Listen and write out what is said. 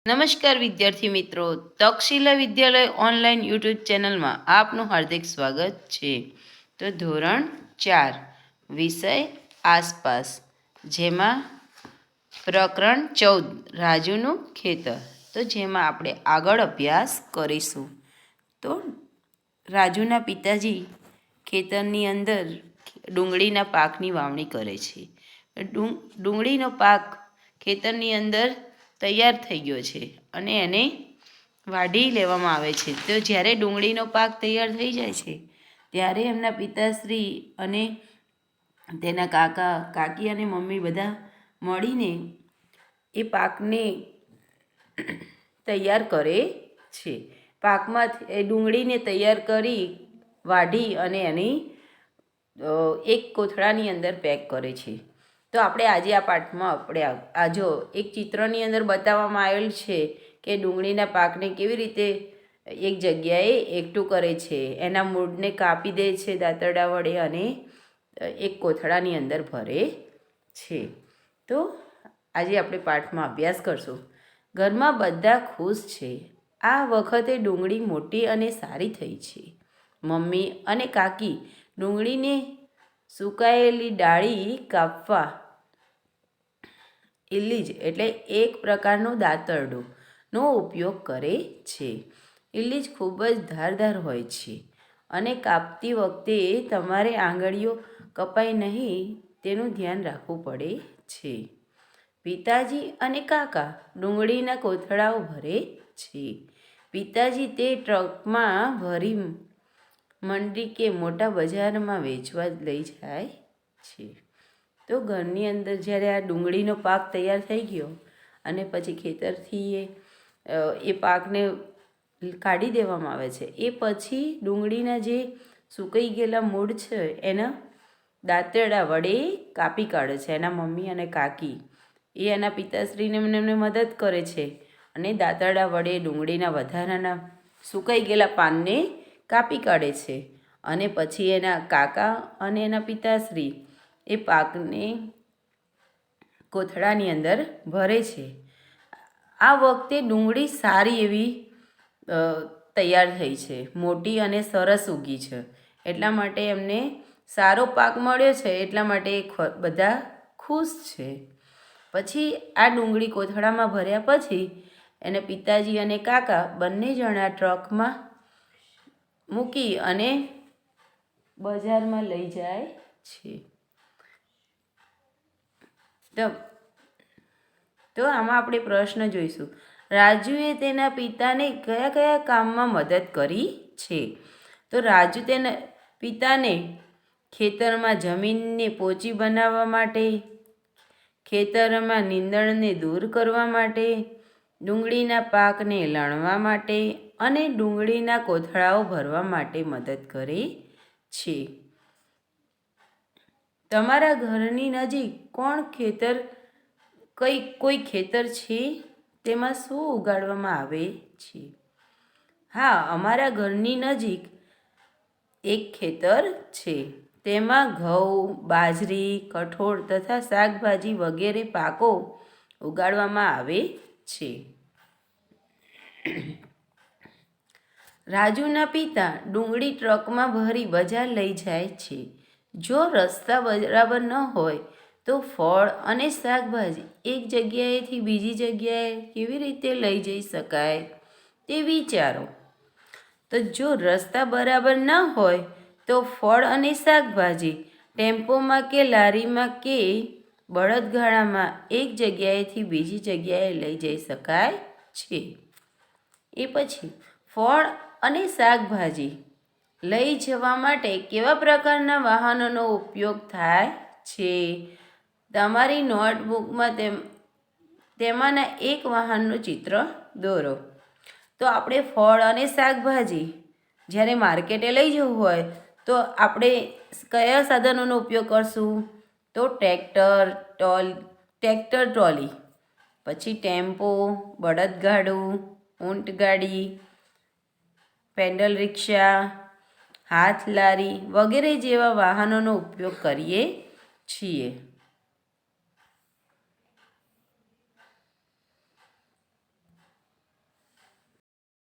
નમસ્કાર વિદ્યાર્થી મિત્રો, તક્ષશિલા વિદ્યાલય ઓનલાઈન યુટ્યુબ ચેનલમાં આપનું હાર્દિક સ્વાગત છે. તો ધોરણ 4 વિષય આસપાસ, જેમાં પ્રકરણ 14 રાજુનું ખેતર, તો જેમાં આપણે આગળ અભ્યાસ કરીશું. તો રાજુના પિતાજી ખેતરની અંદર ડુંગળીના પાકની વાવણી કરે છે. ડુંગળીનો પાક ખેતરની અંદર તૈયાર થઈ ગયો છે અને એને વાઢી લેવામાં આવે છે. તો જ્યારે ડુંગળીનો પાક તૈયાર થઈ જાય છે ત્યારે એમના પિતાશ્રી અને તેના કાકા કાકી અને મમ્મી બધા મળીને એ પાકને તૈયાર કરે છે. પાકમાં એ ડુંગળીને તૈયાર કરી વાઢી અને એની એક કોથળાની અંદર પેક કરે છે. તો આપણે આજે આ પાઠમાં આજો એક ચિત્રની અંદર બતાવવામાં આવેલ છે કે ડુંગળીના પાકને કેવી રીતે એક જગ્યાએ એકઠું કરે છે, એના મૂળને કાપી દે છે દાંતરડા વડે અને એક કોથળાની અંદર ભરે છે. તો આજે આપણે પાઠમાં અભ્યાસ કરશું. ઘરમાં બધા ખુશ છે. આ વખતે ડુંગળી મોટી અને સારી થઈ છે. મમ્મી અને કાકી ડુંગળીને સુકાયેલી ડાળી કાપવા ઇલીજ એટલે એક પ્રકારનું દાંતરડું નો ઉપયોગ કરે છે. ઇલીજ ખૂબ જ ધારદાર હોય છે અને કાપતી વખતે તમારે આંગળીઓ કપાય નહીં તેનું ધ્યાન રાખવું પડે છે. પિતાજી અને કાકા ડુંગળીના કોથળાઓ ભરે છે. પિતાજી તે ટ્રકમાં ભરી મંડી કે મોટા બજારમાં વેચવા લઈ જાય છે. તો ઘરની અંદર જ્યારે આ ડુંગળીનો પાક તૈયાર થઈ ગયો અને પછી ખેતરથી એ પાકને કાઢી દેવામાં આવે છે, એ પછી ડુંગળીના જે સુકાઈ ગયેલા મૂળ છે એના દાંતરડા વડે કાપી કાઢે છે. એના મમ્મી અને કાકી એ એના પિતાશ્રીને એમને મદદ કરે છે અને દાંતરડા વડે ડુંગળીના વધારાના સુકાઈ ગયેલા પાનને કાપી કાઢે છે. અને પછી એના કાકા અને એના પિતાશ્રી એ પાકને કોથળાની અંદર ભરે છે. આ વખતે ડુંગળી સારી એવી તૈયાર થઈ છે, મોટી અને સરસ ઉગી છે, એટલા માટે એમને સારો પાક મળ્યો છે, એટલા માટે બધા ખુશ છે. પછી આ ડુંગળી કોથળામાં ભર્યા પછી એને પિતાજી અને કાકા બંને જણા ટ્રકમાં મૂકી અને બજારમાં લઈ જાય છે. તો આમાં આપણે પ્રશ્ન જોઈશું. રાજુએ તેના પિતાને કયા કયા કામમાં મદદ કરી છે? તો રાજુ તેના પિતાને ખેતરમાં જમીનને પોચી બનાવવા માટે, ખેતરમાં નીંદણને દૂર કરવા માટે, ડુંગળીના પાકને લણવા માટે અને ડુંગળીના કોથળાઓ ભરવા માટે મદદ કરે છે. તમારા ઘરની નજીક કોઈ ખેતર છે? તેમાં શું ઉગાડવામાં આવે છે? હા, અમારા ઘરની નજીક એક ખેતર છે. તેમાં ઘઉં, બાજરી, કઠોળ તથા શાકભાજી વગેરે પાકો ઉગાડવામાં આવે છે. રાજુના પિતા ડુંગળી ટ્રકમાં ભરી બજાર લઈ જાય છે. જો રસ્તા બરાબર ન હોય તો ફળ અને શાકભાજી એક જગ્યાએથી બીજી જગ્યાએ કેવી રીતે લઈ જઈ શકાય તે વિચારો. તો જો રસ્તા બરાબર ન હોય તો ફળ અને શાકભાજી ટેમ્પોમાં કે લારીમાં કે બળદગાડામાં એક જગ્યાએથી બીજી જગ્યાએ લઈ જઈ શકાય છે. એ પછી ફળ અને શાકભાજી લઈ જવા માટે કેવા પ્રકારના વાહનોનો ઉપયોગ થાય છે? તમારી નોટબુકમાં તેમાંના એક વાહનનું ચિત્ર દોરો. તો આપણે ફળ અને શાકભાજી જ્યારે માર્કેટે લઈ જવું હોય તો આપણે કયા સાધનોનો ઉપયોગ કરશું? તો ટ્રેક્ટર ટ્રોલી, પછી ટેમ્પો, બળદગાડું, ઊંટગાડી, પેડલ રિક્ષા, હાથ લારી વગેરે જેવા વાહનોનો ઉપયોગ કરીએ છીએ.